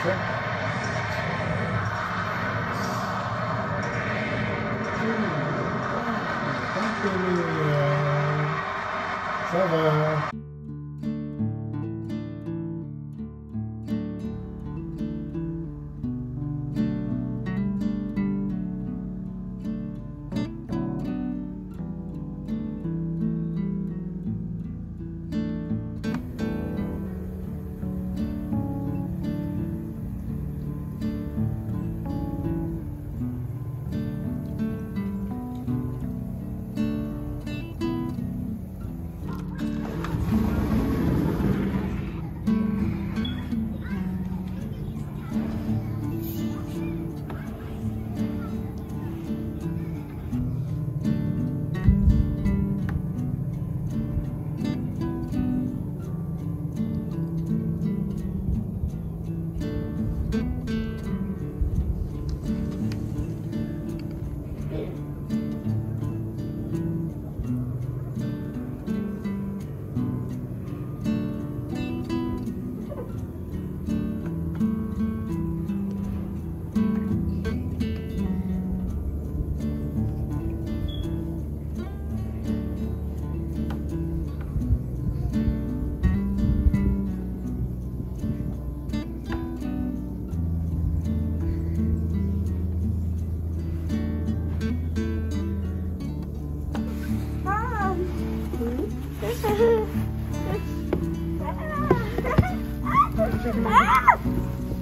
Ça va.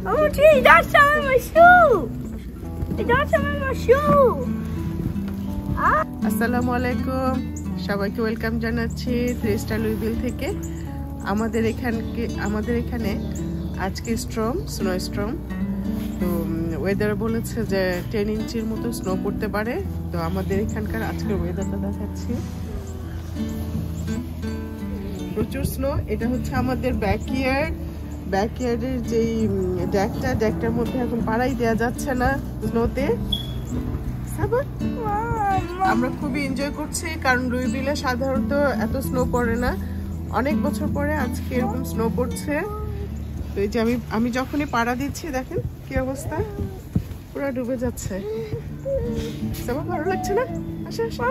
Oh, gee, that's some of my shoe. That's some of my shoe. আসসালামু আলাইকুম, সবাইকে welcome জানাচ্ছি থ্রিস্টার লুইভিল থেকে। আমাদের এখানে আজকে স্নো স্টর্ম। তো ওয়েদার বলেছে যে 10 ইঞ্চির মতো স্নো পড়তে পারে। তো আমাদের এখানকার আজকে ওয়েদারটা দেখাচ্ছি, প্রচুর স্নো। এটা হচ্ছে আমাদের ব্যাকইয়ার্ডের যেই ডেকটার মধ্যে এখন পাড়াই দেওয়া যাচ্ছে না স্নোতে। আমরা খুবই এনজয় করছি, কারণ লুইভিলে সাধারণত এত স্নো পড়ে না। অনেক বছর পরে আজকে এরকম স্নো পড়ছে। তো এই যে আমি যখনই পাড়া দিচ্ছি দেখেন কি অবস্থা, পুরো ডুবে যাচ্ছে। সবার ভালো লাগছে না? আসা আসা।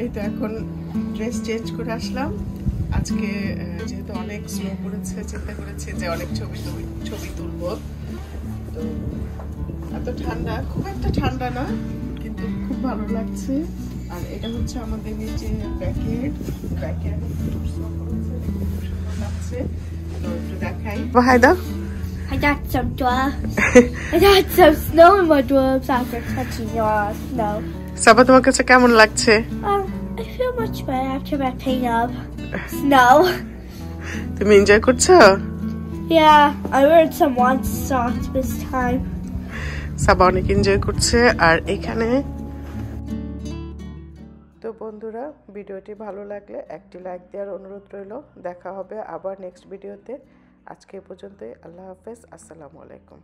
এই তো এখন ড্রেস চেঞ্জ করে আসলাম। আজকে যেহেতু অনেক স্নো পড়েছে, চিন্তা করেছি যে অনেক ছবি তুলবো। তো এত ঠান্ডা, খুব একটা ঠান্ডা না, কিন্তু খুব ভালো লাগছে। আর এটা হচ্ছে আমাদের নিচে ব্যাকইয়ার্ড খুব স্নো পড়েছে, খুব সুন্দর লাগছে। তো একটু দেখাই, হাই দাও। I got some snow in my dwarves after touching your snow. সাবা, তোমার কাছে কেমন লাগছে? I feel much better after my pain of snow. তুমি এনজয় করছো? Yeah, I wear some one socks this time. সাবা অনেক এনজয় করছে। আর এখানে তো বন্ধুরা, ভিডিওটি ভালো লাগলে একটি লাইক দেওয়ার অনুরোধ রইল। দেখা হবে আবার নেক্সট ভিডিওতে। আজকে পর্যন্তই। আল্লাহ হাফেজ, আসসালামু আলাইকুম।